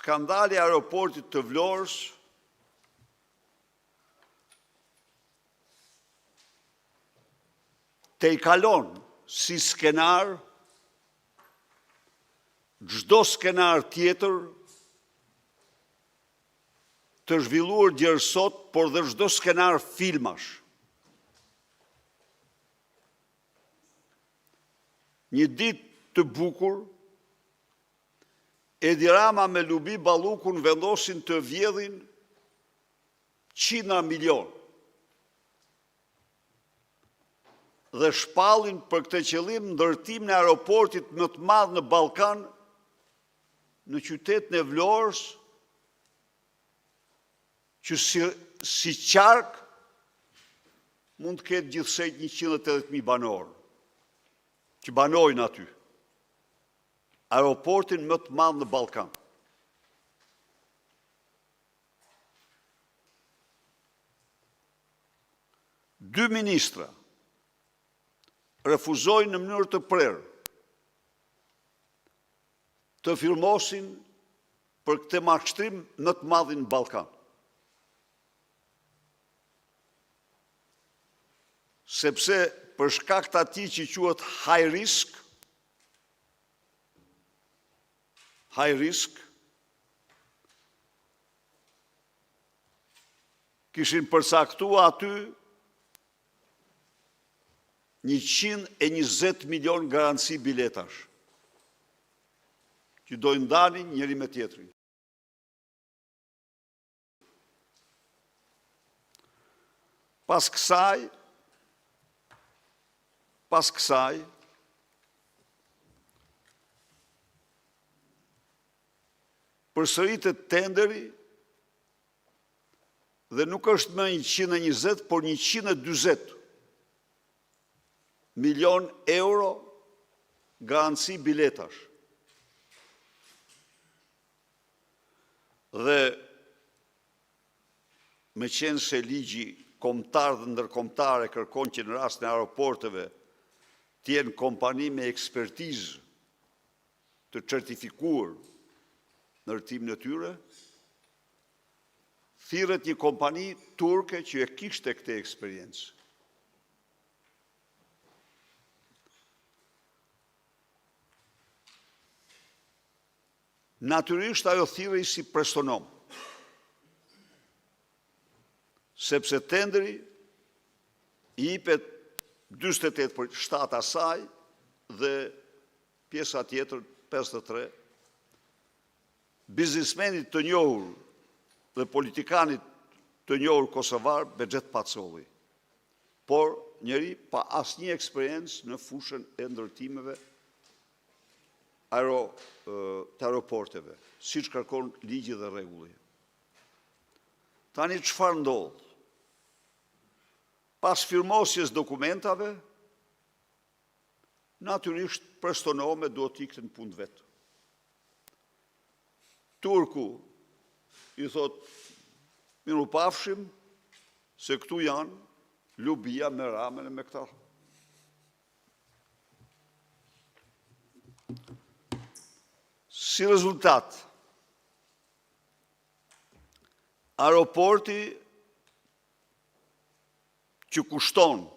skandali i aeroportit të Vlorës te i kalon si skenar çdo skenar tjetër të zhvilluar deri sot, por dhe çdo skenar filmash. Një ditë të bukur, Edi Rama me Lubi Ballukun vendosin të vjedhin qindra milion dhe shpallin për këtë qëllim ndërtimin e aeroportit më të madh në Ballkan, në qytetin e Vlorës, që si qark mund të ketë gjithsej 180.000 banorë, që banojnë aty. Aeroportin më të madh në Ballkan. Dy ministra refuzojnë në mënyrë të prerë të firmosin për këtë mashtrim më të madhin në Ballkan. Sepse për shkak të atij që quhet high risk, kishin përcaktuar aty 120 milion garanci biletash, që dojnë ndalin njëri me tjetrin. Pas kësaj, përsëritet tenderi dhe nuk është më 120, por 140 milion euro garanci biletash. Dhe me qenë se ligji kombëtar dhe ndërkombëtar e kërkon që në rast në aeroporteve t'jenë kompani me ekspertizë të certifikuar në ndërtimin e tyre, thirret një kompani turke që e kishte këtë eksperiencë. Natyrisht ajo thirrej si prestonom, sepse tenderi i jepet 48% asaj dhe pjesa tjetër 53%. Biznismenit të njohur dhe politikanit të njohur kosovar Bexhet Pacolli, por njëri pa asnjë eksperiencë në fushën e ndërtimeve të aeroporteve, siç kërkon ligji dhe rregulli. Tani çfarë ndodh? Pas firmosjes dokumentave, natyrisht prestonome duhet të ikën në punë vetë. Turku i thot, miru pafshim, se këtu janë Lubia me Ramën e me këta. Si rezultat, aeroporti që kushton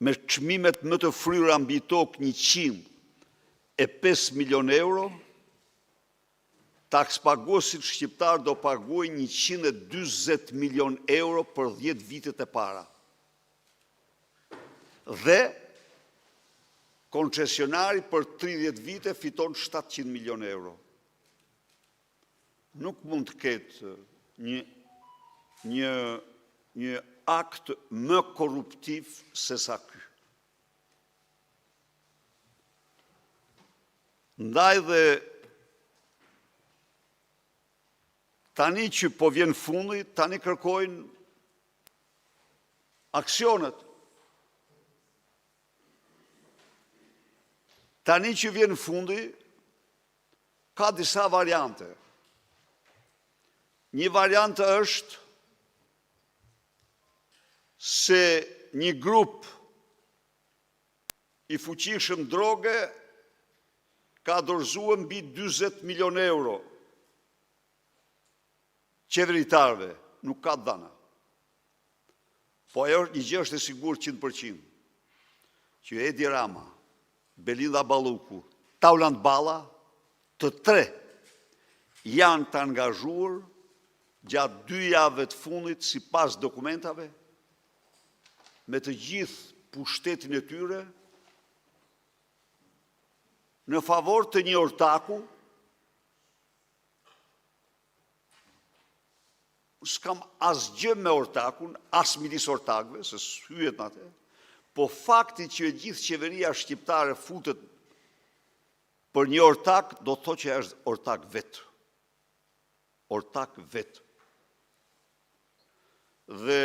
me çmimet më të fryra mbi tokë 105 milion euro, takspaguesit shqiptar do paguajnë 140 milion euro për 10 vitet e para. Dhe koncesionari për 30 vite fiton 700 milion euro. Nuk mund të ketë një akt më korruptiv se sa ky. Ndaj dhe tani që po vjen fundi, tani kërkojnë aksionet. Tani që vjen fundi, ka disa variante. Një variante është se një grup i fuqishëm droge ka dorëzuar mbi 40 milion euro qeveritarve nuk ka dhana. Po ajo një gjë është e sigurt 100%, që Edi Rama, Belinda Balluku, Taulant Balla, të tre janë të angazhuar gjatë 2 javëve të fundit sipas dokumentave me të gjithë pushtetin e tyre në favor të një ortaku. S'kam asgjë me ortakun, as midis ortakëve, se s'hyet në atë, po fakti që e gjithë qeveria shqiptare futet për një ortak, do të thotë që është ortak vetë. Ortak vetë. Dhe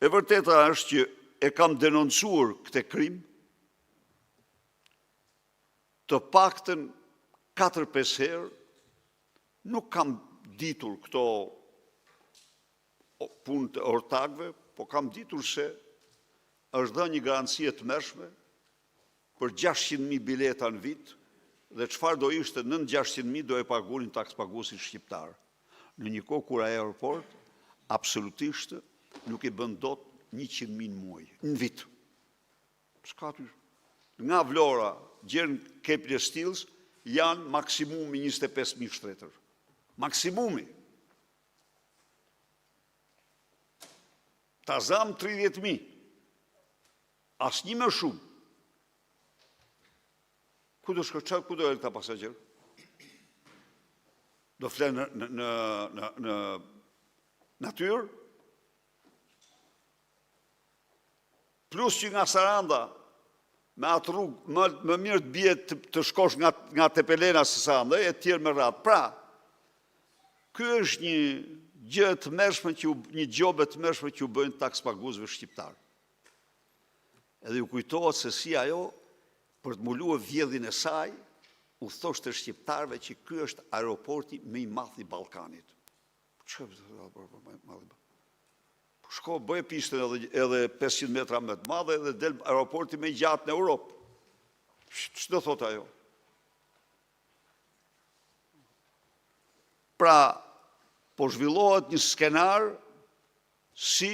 e vërteta është që e kam denoncuar këtë krim, të paktën 4-5 herë. Nuk kam ditur këto punë të ortakëve, po kam ditur se është dhënë një garancie të mërshme për 600.000 bileta në vit, dhe çfarë do ishte nën 600.000 do e pagunin takspaguesit shqiptar. Në një kohë kur aeroport absolutisht nuk i bën dot 100.000 në muaj, në vit. S'ka ty. Nga Vlora, gjerën Kepler Stills, janë maksimumi 25.000 shtretër. Maksimumi. Tazam 30.000. Asnjë më shumë. Ku do shkoj, ku do e këta pasagjerë? Do flenë në natyrë? Plus që nga Saranda, me atë rrugë, më mirë të bie të shkosh nga Tepelena së Saranda, e tjerë me radhë. Pra, ky është një gjë të mërshme, një gjobe të mërshme që u bëjnë takspaguesve shqiptarë. Edhe ju kujtohet se si ajo, për të mbuluar vjedhin e saj, u thoshte shqiptarëve që ky është aeroporti më i madh i Ballkanit. Shko, bëj pistën edhe 500 metra më të madhe dhe del aeroporti më i gjatë në Europë. Ç'do thot ajo? Pra, po zhvillohet një skenar si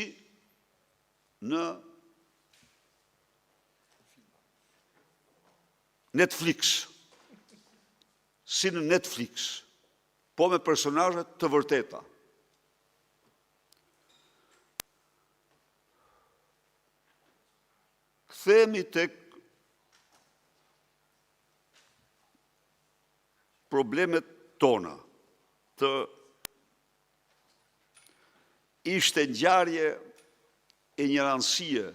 në Netflix. Si në Netflix. Po me personazhe të vërteta. Kthehemi tek problemet tona. Ishte ngjarje e një rëndësie